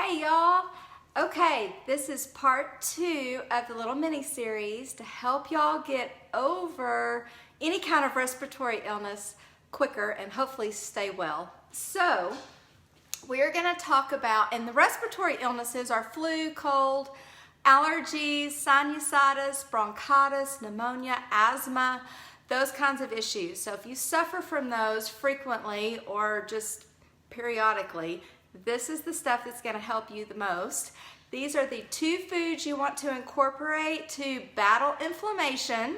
Hey y'all! Okay, this is part 2 of the little mini series to help y'all get over any kind of respiratory illness quicker and hopefully stay well. So, we're going to talk about, and the respiratory illnesses are flu, cold, allergies, sinusitis, bronchitis, pneumonia, asthma, those kinds of issues. So if you suffer from those frequently or just periodically, this is the stuff that's going to help you the most. These are the 2 foods you want to incorporate to battle inflammation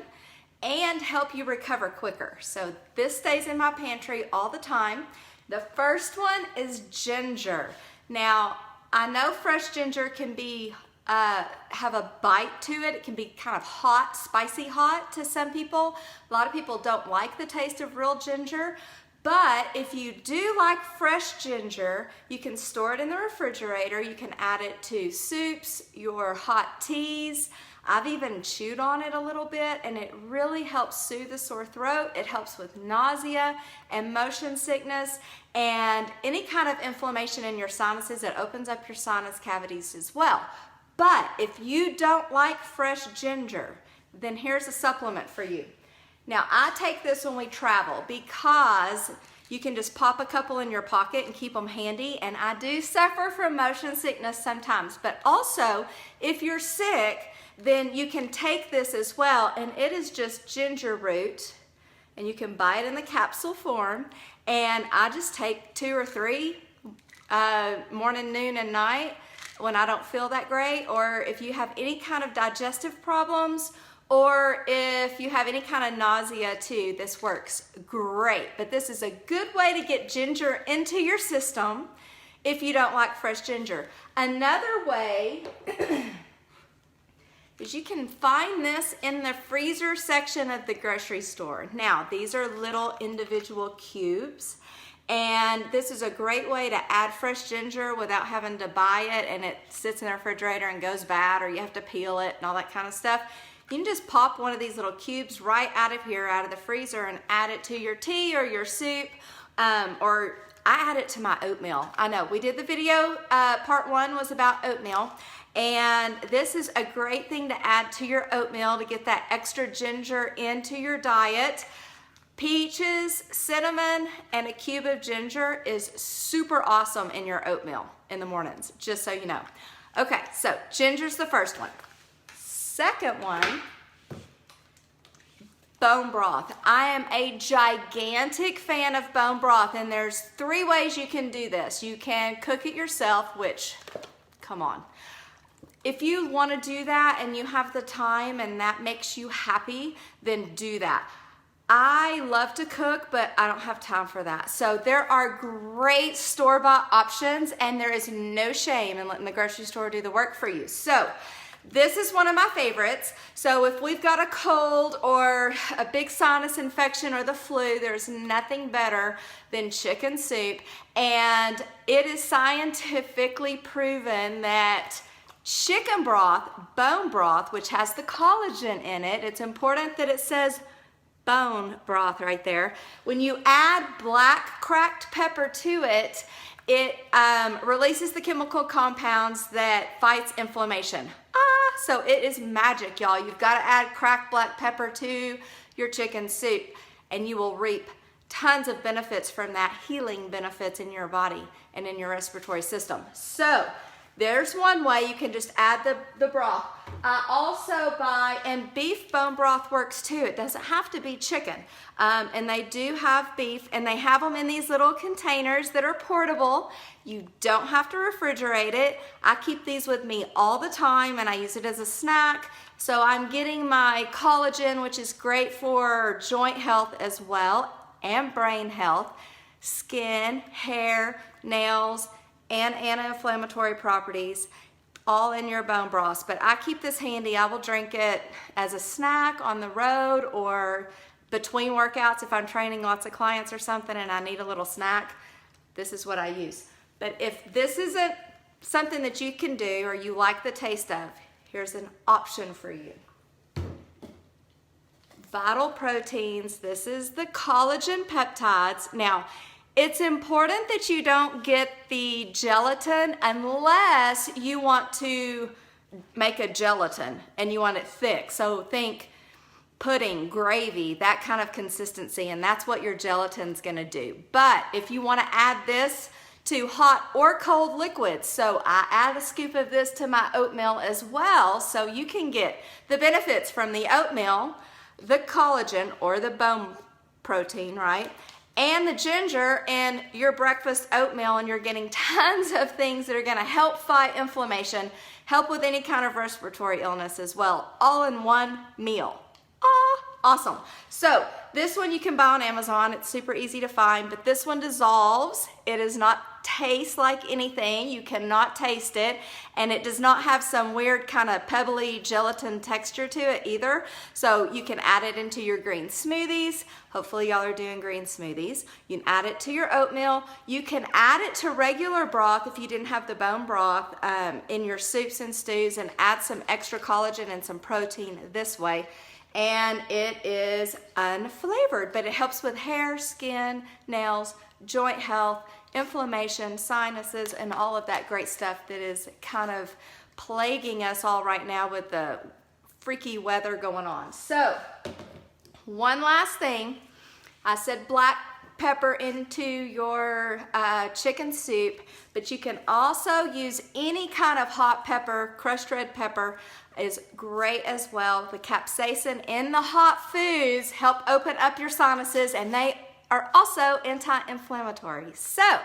and help you recover quicker. So this stays in my pantry all the time. The first one is ginger. Now, I know fresh ginger can be have a bite to it. It can be kind of hot, spicy hot to some people. A lot of people don't like the taste of real ginger. But if you do like fresh ginger, you can store it in the refrigerator. You can add it to soups, your hot teas. I've even chewed on it a little bit, and it really helps soothe the sore throat. It helps with nausea and motion sickness and any kind of inflammation in your sinuses. It opens up your sinus cavities as well. But if you don't like fresh ginger, then here's a supplement for you. Now, I take this when we travel because you can just pop a couple in your pocket and keep them handy, and I do suffer from motion sickness sometimes. But also, if you're sick, then you can take this as well, and it is just ginger root, and you can buy it in the capsule form, and I just take 2 or 3 morning, noon, and night when I don't feel that great, or if you have any kind of digestive problems, or if you have any kind of nausea too, this works great. But this is a good way to get ginger into your system if you don't like fresh ginger. Another way is you can find this in the freezer section of the grocery store. Now, these are little individual cubes, and this is a great way to add fresh ginger without having to buy it and it sits in the refrigerator and goes bad, or you have to peel it and all that kind of stuff. You can just pop one of these little cubes right out of here, out of the freezer, and add it to your tea or your soup, or I add it to my oatmeal. I know, we did the video, part 1 was about oatmeal, and this is a great thing to add to your oatmeal to get that extra ginger into your diet. Peaches, cinnamon, and a cube of ginger is super awesome in your oatmeal in the mornings, just so you know. Okay, so ginger's the first one. Second one, bone broth. I am a gigantic fan of bone broth, and there's 3 ways you can do this. You can cook it yourself, which, come on. If you want to do that and you have the time and that makes you happy, then do that. I love to cook, but I don't have time for that. So there are great store-bought options, and there is no shame in letting the grocery store do the work for you. So this is one of my favorites. So if we've got a cold or a big sinus infection or the flu, there's nothing better than chicken soup. And it is scientifically proven that chicken broth, bone broth, which has the collagen in it, it's important that it says bone broth right there. When you add black cracked pepper to it, it releases the chemical compounds that fights inflammation. So it is magic, y'all. You've got to add cracked black pepper to your chicken soup, and you will reap tons of benefits from that, healing benefits in your body and in your respiratory system. So there's one way you can just add the broth. I also buy, and beef bone broth works too. It doesn't have to be chicken. And they do have beef, and they have them in these little containers that are portable. You don't have to refrigerate it. I keep these with me all the time, and I use it as a snack. So I'm getting my collagen, which is great for joint health as well, and brain health, skin, hair, nails, and anti-inflammatory properties, all in your bone broth. But I keep this handy. I will drink it as a snack on the road or between workouts if I'm training lots of clients or something and I need a little snack. This is what I use. But if this isn't something that you can do or you like the taste of, here's an option for you. Vital proteins. This is the collagen peptides. Now, It's important that you don't get the gelatin unless you want to make a gelatin and you want it thick. So think pudding, gravy, that kind of consistency, and that's what your gelatin's gonna do. But if you wanna add this to hot or cold liquids, so I add a scoop of this to my oatmeal as well, so you can get the benefits from the oatmeal, the collagen or the bone protein, right? And the ginger in your breakfast oatmeal, and you're getting tons of things that are gonna help fight inflammation, help with any kind of respiratory illness as well, all in one meal. Awesome. So this one you can buy on Amazon. It's super easy to find, but this one dissolves. It does not taste like anything. You cannot taste it, and it does not have some weird kind of pebbly gelatin texture to it either. So you can add it into your green smoothies. Hopefully y'all are doing green smoothies. You can add it to your oatmeal. You can add it to regular broth if you didn't have the bone broth in your soups and stews, and add some extra collagen and some protein this way. And it is unflavored, but it helps with hair, skin, nails, joint health, inflammation, sinuses, and all of that great stuff that is kind of plaguing us all right now with the freaky weather going on. So, one last thing. I said black pepper into your chicken soup, but you can also use any kind of hot pepper. Crushed red pepper is great as well. The capsaicin in the hot foods help open up your sinuses, and they are also anti-inflammatory. So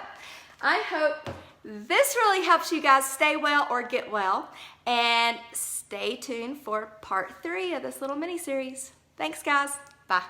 I hope this really helps you guys stay well or get well, and stay tuned for part 3 of this little mini series. Thanks guys. Bye.